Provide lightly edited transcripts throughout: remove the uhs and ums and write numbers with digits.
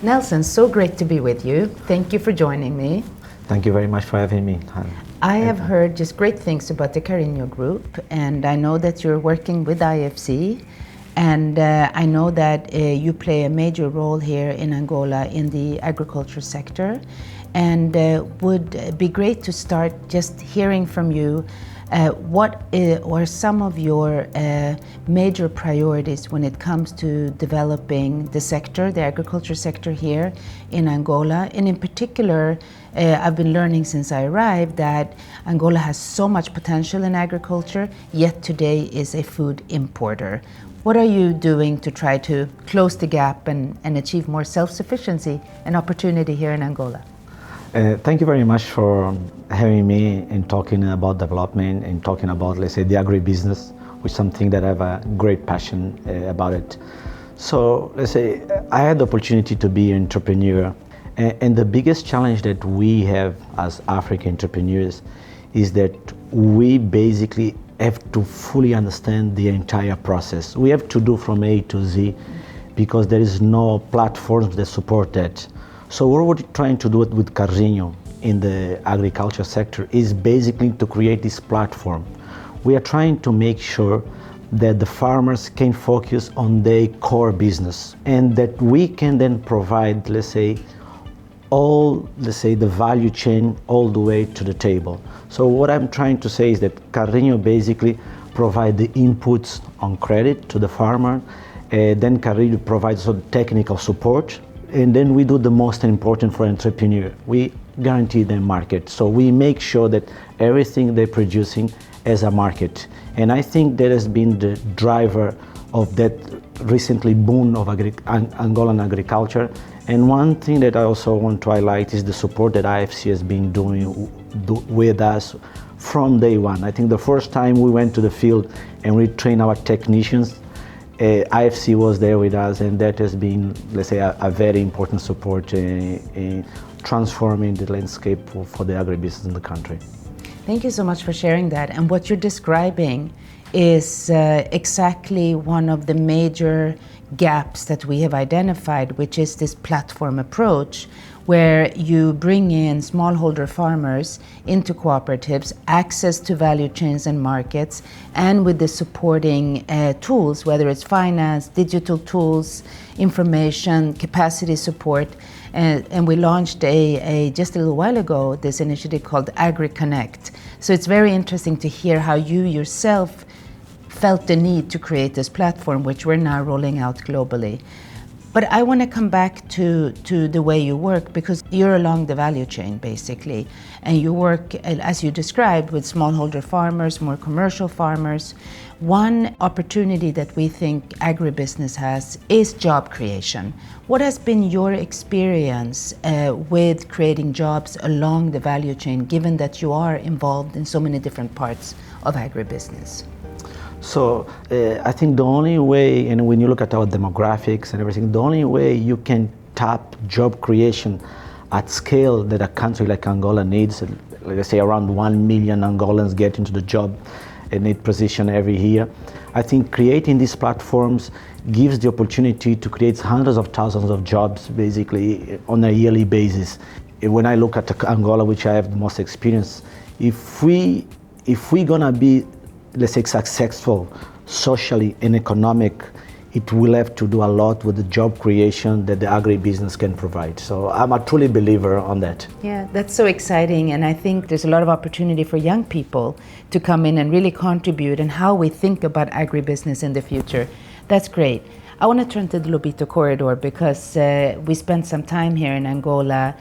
Nelson, so great to be with you. Thank you for joining me. Thank you very much for having me. I have heard just great things about the Carrinho Group, and I know that you're working with IFC, and I know that you play a major role here in Angola in the agriculture sector, and would be great to start just hearing from you what are some of your major priorities when it comes to developing the sector, the agriculture sector here in Angola? And in particular, I've been learning since I arrived that Angola has so much potential in agriculture, yet today is a food importer. What are you doing to try to close the gap and achieve more self-sufficiency and opportunity here in Angola? Thank you very much for having me and talking about development and talking about, let's say, the agribusiness, which is something that I have a great passion about it. So, let's say, I had the opportunity to be an entrepreneur, and the biggest challenge that we have as African entrepreneurs is that we basically have to fully understand the entire process. We have to do from A to Z because there is no platforms that support that. So what we're trying to do with Carrinho in the agriculture sector is basically to create this platform. We are trying to make sure that the farmers can focus on their core business and that we can then provide, let's say, the value chain all the way to the table. So what I'm trying to say is that Carrinho basically provide the inputs on credit to the farmer, then Carrinho provides technical support, and then we do the most important for entrepreneur. We guarantee them market. So we make sure that everything they're producing has a market. And I think that has been the driver of that recently boom of Angolan agriculture. And one thing that I also want to highlight is the support that IFC has been doing with us from day one. I think the first time we went to the field and we trained our technicians, IFC was there with us, and that has been, let's say, a very important support in transforming the landscape for the agribusiness in the country. Thank you so much for sharing that. And what you're describing is exactly one of the major gaps that we have identified, which is this platform approach, where you bring in smallholder farmers into cooperatives, access to value chains and markets, and with the supporting tools, whether it's finance, digital tools, information, capacity support. And we launched just a little while ago this initiative called AgriConnect. So it's very interesting to hear how you yourself felt the need to create this platform, which we're now rolling out globally. But I want to come back to the way you work, because you're along the value chain, basically. And you work, as you described, with smallholder farmers, more commercial farmers. One opportunity that we think agribusiness has is job creation. What has been your experience with creating jobs along the value chain, given that you are involved in so many different parts of agribusiness? So I think the only way, and when you look at our demographics and everything, the only way you can tap job creation at scale that a country like Angola needs, let's say around 1 million Angolans get into the job and need position every year. I think creating these platforms gives the opportunity to create hundreds of thousands of jobs basically on a yearly basis. When I look at Angola, which I have the most experience, if we're gonna be, let's say, successful socially and economic, it will have to do a lot with the job creation that the agribusiness can provide. So I'm a truly believer on that. Yeah, that's so exciting. And I think there's a lot of opportunity for young people to come in and really contribute in how we think about agribusiness in the future. That's great. I want to turn to the Lobito Corridor because we spent some time here in Angola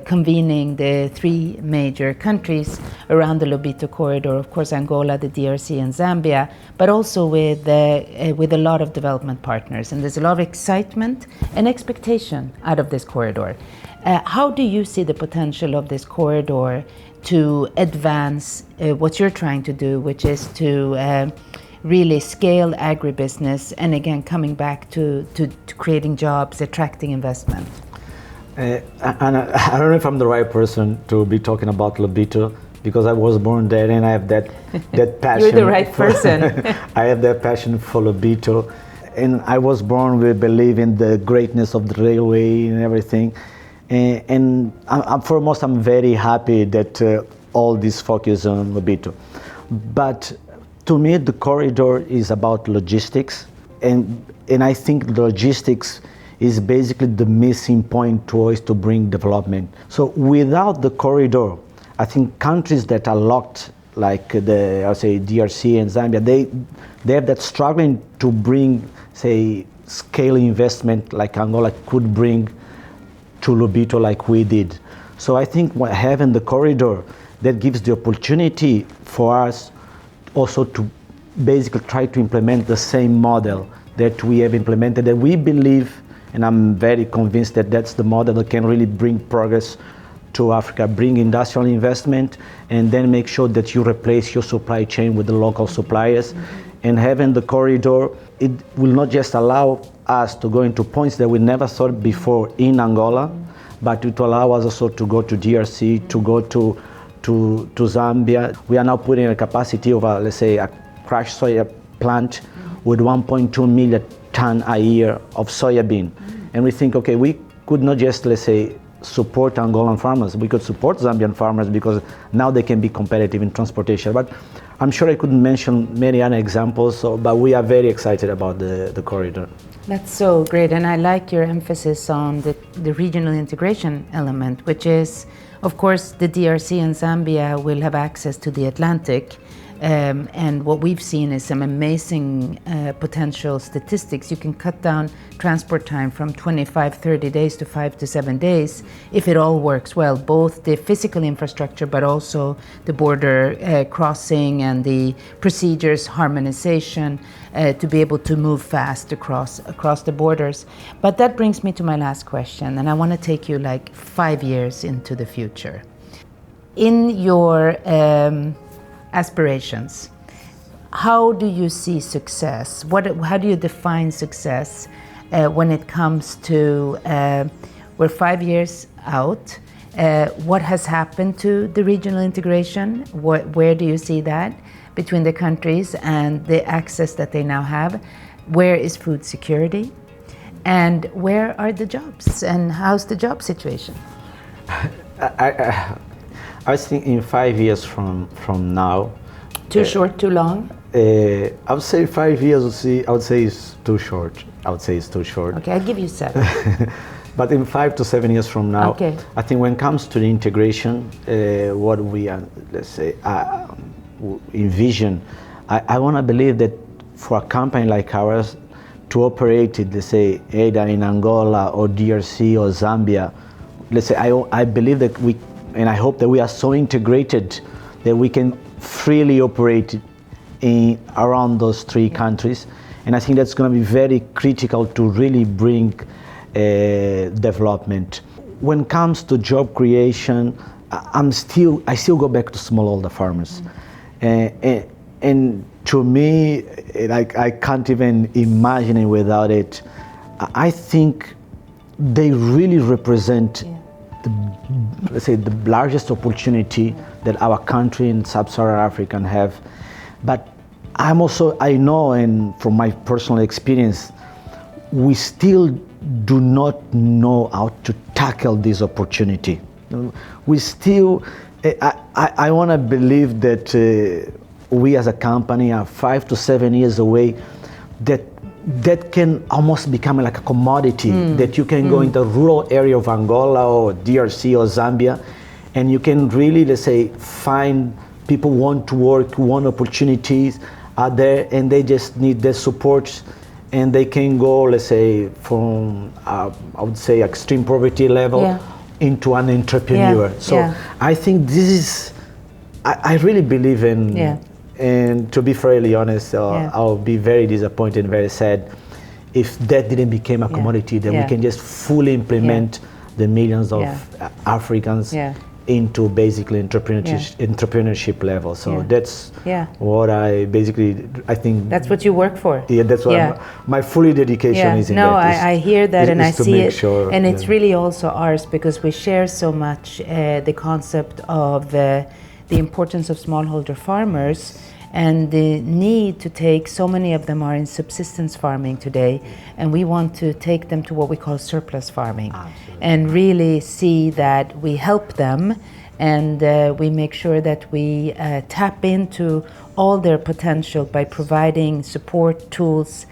convening the three major countries around the Lobito Corridor, of course Angola, the DRC and Zambia, but also with a lot of development partners. And there's a lot of excitement and expectation out of this corridor. How do you see the potential of this corridor to advance what you're trying to do, which is to really scale agribusiness, and again coming back to creating jobs, attracting investment? And I don't know if I'm the right person to be talking about Lobito, because I was born there and I have that passion. You're the right person. I have that passion for Lobito. and I was born with believing the greatness of the railway and everything. And foremost, I'm very happy that all this focus on Lobito. But to me, the corridor is about logistics, and I think the logistics is basically the missing point towards to bring development. So without the corridor, I think countries that are locked, like I'll say DRC and Zambia, they have that struggling to bring, say, scale investment like Angola could bring to Lobito like we did. So I think having the corridor, that gives the opportunity for us also to basically try to implement the same model that we have implemented, that we believe, and I'm very convinced that that's the model that can really bring progress to Africa, bring industrial investment, and then make sure that you replace your supply chain with the local suppliers. And having the corridor, it will not just allow us to go into points that we never thought before in Angola, but it will allow us also to go to DRC, to go to Zambia. We are now putting a capacity of, let's say, a crushed soya plant with 1.2 million ton a year of soya bean. And we think, okay, we could not just, let's say, support Angolan farmers, we could support Zambian farmers because now they can be competitive in transportation. But I'm sure I couldn't mention many other examples, but we are very excited about the corridor. That's so great, and I like your emphasis on the regional integration element, which is, of course, the DRC and Zambia will have access to the Atlantic, and what we've seen is some amazing potential statistics. You can cut down transport time from 25, 30 days to 5 to 7 days if it all works well, both the physical infrastructure but also the border crossing and the procedures harmonization to be able to move fast across the borders. But that brings me to my last question, and I want to take you like 5 years into the future. In your aspirations, how do you see success? How do you define success when it comes to, we're 5 years out, what has happened to the regional integration? Where do you see that between the countries and the access that they now have? Where is food security? And where are the jobs? And how's the job situation? I think in 5 years from now. Too short, too long? I would say 5 years, I would say it's too short. Okay, I'll give you 7. But in 5 to 7 years from now, okay. I think when it comes to the integration, what we are, let's say, envision, I want to believe that for a company like ours to operate it, let's say, either in Angola or DRC or Zambia, let's say, I believe that we, and I hope that we are so integrated that we can freely operate around those 3 countries. And I think that's going to be very critical to really bring development. When it comes to job creation, I still go back to smallholder farmers. And to me, like, I can't even imagine it without it. I think they really represent let's say the largest opportunity that our country in sub-Saharan Africa can have. But I know, and from my personal experience, we still do not know how to tackle this opportunity. We still, I want to believe that we as a company are 5 to 7 years away, that can almost become like a commodity, that you can go into a rural area of Angola or DRC or Zambia, and you can really, let's say, find people want to work, want opportunities out there, and they just need their support, and they can go, let's say, from, I would say, extreme poverty level into an entrepreneur. So I think this is, I really believe in, and to be fairly honest, I'll be very disappointed, very sad if that didn't become a commodity, that we can just fully implement the millions of Africans into basically entrepreneurship level. So that's what I think. That's what you work for. Yeah, that's what my fully dedication is in that. No, I hear that, and I see it. Sure, and it's really also ours because we share so much the concept of the importance of smallholder farmers and the need to take, so many of them are in subsistence farming today, and we want to take them to what we call surplus farming. Absolutely. And really see that we help them, and we make sure that we tap into all their potential by providing support tools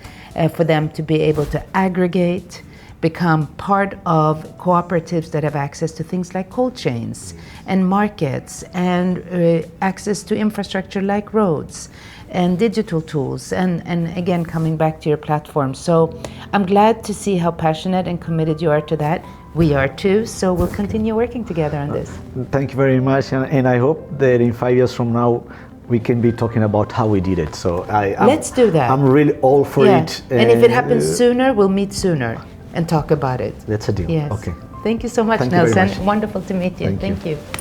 for them to be able to aggregate, become part of cooperatives that have access to things like cold chains and markets, and access to infrastructure like roads and digital tools, and again, coming back to your platform. So I'm glad to see how passionate and committed you are to that. We are too, so we'll continue working together on this. Thank you very much, and I hope that in 5 years from now we can be talking about how we did it. So let's do that. I'm really all for it. And if it happens sooner, we'll meet sooner and talk about it. That's a deal. Yes. Okay. Thank you so much, Thank you very Nelson. much. Wonderful to meet you. Thank you. Thank you.